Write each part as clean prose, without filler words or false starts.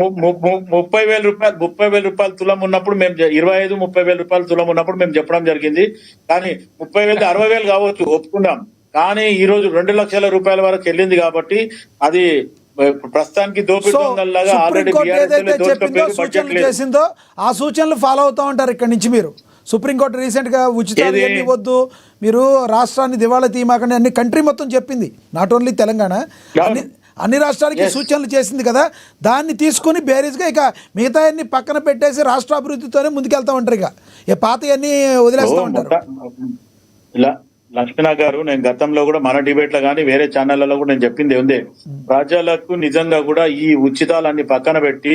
30,000 తులం ఉన్నప్పుడు మేము 25-30,000 తులం ఉన్నప్పుడు మేము చెప్పడం జరిగింది. కానీ 30,000 60,000 కావచ్చు ఒప్పుకున్నాం. కానీ ఈ రోజు 2 లక్షల రూపాయల వరకు వెళ్ళింది కాబట్టి అది ప్రస్తుతానికి దోపిడీ దొంగల్లాగా ఆల్రెడీ సూచనలు చేసిందో ఆ సూచనలు ఫాలో అవుతా ఉంటారు ఇక్కడ నుంచి మీరు. సుప్రీంకోర్టు రీసెంట్ గా ఉచితాలు ఏమి వద్దు, మీరు రాష్ట్రాన్ని దివాళా తీయమాకండి అన్ని కంట్రీ మొత్తం చెప్పింది, నాట్ ఓన్లీ తెలంగాణ, అన్ని రాష్ట్రాలకి సూచనలు చేసింది కదా. దాన్ని తీసుకుని బేరీజ్గా ఇక మిగతా అన్ని పక్కన పెట్టేసి రాష్ట్ర అభివృద్ధితోనే ముందుకెళ్తా ఉంటారు. ఇక పాత అన్ని వదిలేస్తూ ఉంటారు. లక్ష్మణ గారు, నేను గతంలో కూడా మన డిబేట్ లో కానీ వేరే ఛానళ్లలో కూడా నేను చెప్పింది ఉంది, ప్రజలకు నిజంగా కూడా ఈ ఉచితాలన్నీ పక్కన పెట్టి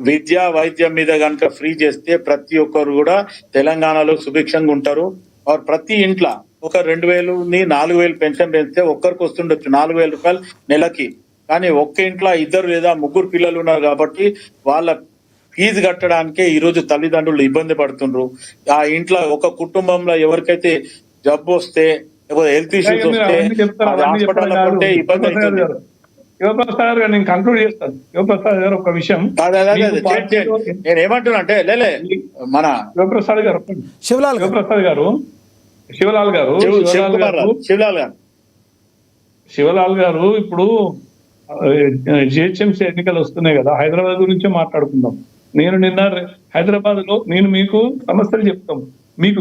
విద్య వైద్యం మీద కనుక ఫ్రీ చేస్తే ప్రతి ఒక్కరు కూడా తెలంగాణలో సుభిక్షంగా ఉంటారు. ప్రతి ఇంట్లో ఒక 2,000-4,000 పెన్షన్ పెంచితే ఒక్కరికి వస్తుండొచ్చు 4,000 రూపాయలు నెలకి. కానీ ఒక్క ఇంట్లో 2 లేదా 3 పిల్లలు ఉన్నారు కాబట్టి వాళ్ళ ఫీజు కట్టడానికే ఈ రోజు తల్లిదండ్రులు ఇబ్బంది పడుతుండ్రు. ఆ ఇంట్లో ఒక కుటుంబంలో ఎవరికైతే జబ్బు వస్తే హెల్త్ ఇష్యూస్ వస్తే హాస్పిటల్ ఉంటే ఇబ్బంది అవుతుంది. శివప్రసాద్ గారు, నేను కంక్లూడ్ చేస్తాను. శివప్రసాద్ గారు ఒక విషయం నేను ఏమంటున్నా అంటే మన శివప్రసాద్ గారు శివలాల్ గారు ఇప్పుడు జిహెచ్ఎంసీ ఎన్నికలు వస్తున్నాయి కదా, హైదరాబాద్ గురించే మాట్లాడుకుందాం. నేను నిన్న హైదరాబాద్ లో మీకు సమస్యలు చెప్తాం, మీకు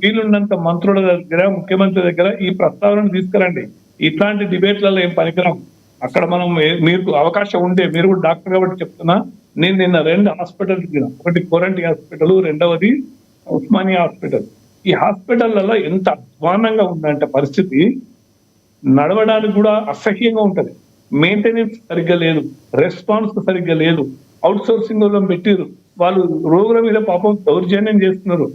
వీలున్నంత మంత్రుల దగ్గర, ముఖ్యమంత్రి దగ్గర ఈ ప్రస్తావనను తీసుకురండి. ఇట్లాంటి డిబేట్లలో ఏం పనికిరాం. అక్కడ మనం మీకు అవకాశం ఉంటే, మీరు కూడా డాక్టర్ కాబట్టి చెప్తున్నా, నేను నిన్న 2 హాస్పిటల్ తిరిగిన. ఒకటి కోరంటి హాస్పిటల్, రెండవది ఉస్మానియా హాస్పిటల్. ఈ హాస్పిటళ్లలో ఎంత అధ్వానంగా ఉందంటే పరిస్థితి, నడవడానికి కూడా అసహ్యంగా ఉంటది. మెయింటెనెన్స్ సరిగ్గా లేదు, రెస్పాన్స్ సరిగ్గా లేదు. అవుట్ సోర్సింగ్ పెట్టిరు, వాళ్ళు రోగుల మీద పాపం దౌర్జన్యం చేస్తున్నారు.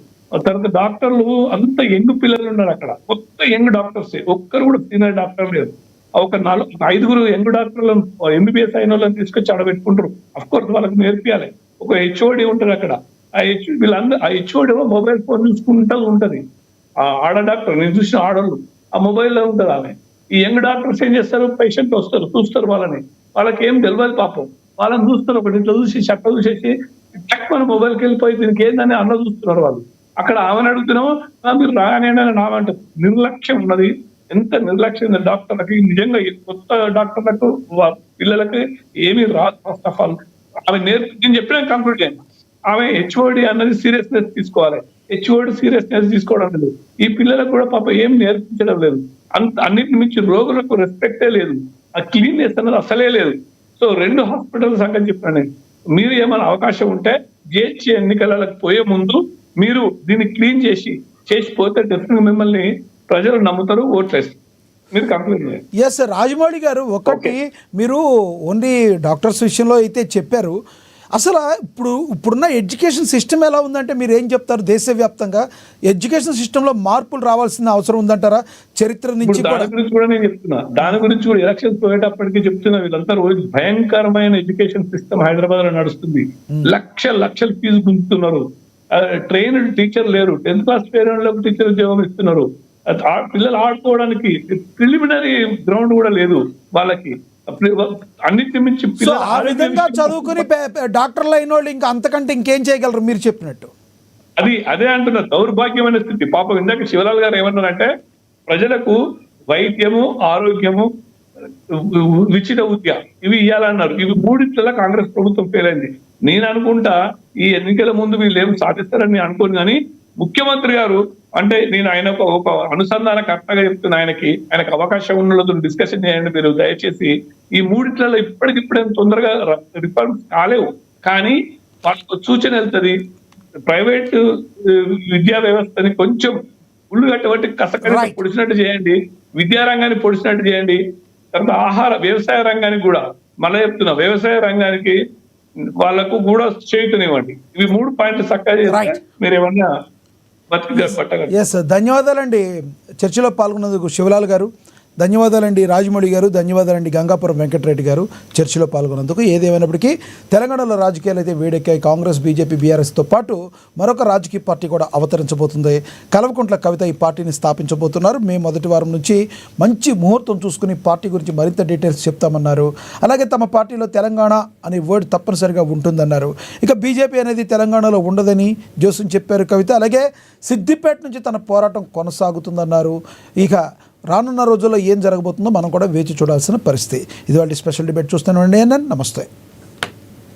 తర్వాత డాక్టర్లు అంత యంగ్ పిల్లలు ఉన్నారు అక్కడ, కొత్త యంగ్ డాక్టర్స్, ఒక్కరు కూడా సీనియర్ డాక్టర్ లేదు. ఒక 4-5 యంగ్ డాక్టర్లను ఎంబీబీఎస్ అయిన వాళ్ళని తీసుకొచ్చి ఆడబెట్టుకుంటారు. అఫ్ కోర్స్ వాళ్ళకి నేర్పియాలి. ఒక హెచ్ఓడి ఉంటారు అక్కడ, వీళ్ళందరూ ఆ హెచ్ఓడి మొబైల్ ఫోన్ చూసుకుంటూ ఉంటది. ఆ ఆడ డాక్టర్, నేను చూసిన ఆడోళ్ళు ఆ మొబైల్లో ఉంటది ఆమె. ఈ యంగ్ డాక్టర్స్ ఏం చేస్తారు, పేషెంట్ వస్తారు, చూస్తారు వాళ్ళకి ఏం తెలియదు పాపం. వాళ్ళని చూస్తారు, ఒకటి ఇట్లా చూసి చట్ట చూసేసి మన మొబైల్కి వెళ్ళిపోయి దీనికి ఏందని అన్న చూస్తున్నారు వాళ్ళు. అక్కడ ఆమెను అడుగుతున్నాము, మీరు రాగానే నామంటారు. నిర్లక్ష్యం ఉన్నది, ఎంత నిర్లక్ష్యం డాక్టర్లకి. నిజంగా కొత్త డాక్టర్లకు పిల్లలకి ఏమీ రాదు. ఫస్ట్ ఆఫ్ ఆల్ ఆమె నేను చెప్పిన కంక్లూడ్ చేయండి, ఆమె హెచ్ఓడి అన్నది సీరియస్నెస్ తీసుకోవాలి. హెచ్ఓడి సీరియస్నెస్ తీసుకోవడం లేదు. ఈ పిల్లలకు కూడా పాప ఏం నేర్పించడం లేదు. అన్నిటి మించి రోగులకు రెస్పెక్టే లేదు, ఆ క్లీన్నెస్ అన్నది అసలే లేదు. సో 2 హాస్పిటల్ సంగతి చెప్పాను నేను. మీరు ఏమైనా అవకాశం ఉంటే జిహెచ్ ఎన్నికలకు పోయే ముందు మీరు దీన్ని క్లీన్ చేసిపోతే డెఫినెట్గా మిమ్మల్ని ప్రజలు నమ్ముతారు, ఓట్లేస్తారు. మీరు కంప్లైంట్ చేయండి. ఎస్ రాజమౌళి గారు, ఒకటి మీరు ఓన్లీ డాక్టర్స్ విషయంలో అయితే చెప్పారు, అసలు ఇప్పుడున్న ఎడ్యుకేషన్ సిస్టమ్ ఎలా ఉందంటే మీరు ఏం చెప్తారు? దేశవ్యాప్తంగా ఎడ్యుకేషన్ సిస్టంలో మార్పులు రావాల్సిన అవసరం ఉందంటారా? చరిత్ర నుంచి దాని గురించి కూడా నేను చెప్తున్నా, దాని గురించి కూడా ఎలక్షన్స్ పోయేటప్పటికీ చెప్తున్నా. వీళ్ళంతా రోజు భయంకరమైన ఎడ్యుకేషన్ సిస్టమ్ హైదరాబాద్ లో నడుస్తుంది. లక్షల ఫీజు గుంజుతున్నారు. ట్రైన్డ్ టీచర్ లేరు. 10th క్లాస్ పేరెంట్లకు టీచర్ ఉద్యోగం ఇస్తున్నారు. పిల్లలు ఆడుకోవడానికి ప్రిలిమినరీ గ్రౌండ్ కూడా లేదు వాళ్ళకి. అన్నిటి మించి ఆ విధంగా చదువుకుని డాక్టర్లు అయిన వాళ్ళు ఇంకా అంతకంటే ఇంకేం చేయగలరు మీరు చెప్పినట్టు? అదే అంటున్నా, దౌర్భాగ్యమైన స్థితి. పాపం ఇందాక శివలాల్ గారు ఏమన్నారంటే ప్రజలకు వైద్యము, ఆరోగ్యము, ఉచిత విద్య ఇవి ఇవ్వాలన్నారు. ఇవి 3 కాంగ్రెస్ ప్రభుత్వం ఫెయిల్ అయింది. నేను అనుకుంటా ఈ ఎన్నికల ముందు వీళ్ళు ఏం సాధిస్తారని అనుకోను. కానీ ముఖ్యమంత్రి గారు అంటే నేను ఆయన ఒక అనుసంధానకర్తగా చెప్తున్నా, ఆయనకు అవకాశం ఉన్న డిస్కషన్ చేయండి మీరు దయచేసి. ఈ 3 ఇప్పటికిప్పుడే తొందరగా రిఫార్మ్స్ కాలేవు, కానీ వాళ్ళకు సూచన వెళ్తుంది. ప్రైవేట్ విద్యా వ్యవస్థని కొంచెం ఉళ్ళు కట్టబట్టి కసకరి పొడిచినట్టు చేయండి, విద్యారంగాన్ని పొడిచినట్టు చేయండి. తర్వాత వ్యవసాయ రంగానికి కూడా మళ్ళీ చెప్తున్నా, వ్యవసాయ రంగానికి వాళ్ళకు కూడా చేయుతనివ్వండి. ఇవి 3 పాయింట్లు చక్కగా చేస్తే మీరు ఏమన్నా ధన్యవాదాలండి చర్చలో పాల్గొన్నందుకు శివలాల్ గారు. ధన్యవాదాలండి రాజమౌళి గారు, ధన్యవాదాలండి గంగాపురం వెంకటరెడ్డి గారు చర్చలో పాల్గొన్నందుకు. ఏదేమైనప్పటికీ తెలంగాణలో రాజకీయాలు అయితే వేడెక్కాయి. కాంగ్రెస్, బీజేపీ, బీఆర్ఎస్తో పాటు మరొక రాజకీయ పార్టీ కూడా అవతరించబోతుంది. కల్వకుంట్ల కవిత ఈ పార్టీని స్థాపించబోతున్నారు. మే మొదటి వారం నుంచి మంచి ముహూర్తం చూసుకుని పార్టీ గురించి మరింత డీటెయిల్స్ చెప్తామన్నారు. అలాగే తమ పార్టీలో తెలంగాణ అనే వర్డ్ తప్పనిసరిగా ఉంటుందన్నారు. ఇక బీజేపీ అనేది తెలంగాణలో ఉండదని జోస్యం చెప్పారు కవిత. అలాగే సిద్దిపేట నుంచి తన పోరాటం కొనసాగుతుందన్నారు. ఇక రానున్న రోజుల్లో ఏం జరగబోతుందో మనం కూడా వేచి చూడాల్సిన పరిస్థితి. ఇది వాళ్ళ స్పెషల్ డిబేట్ చూస్తానండి. నమస్తే.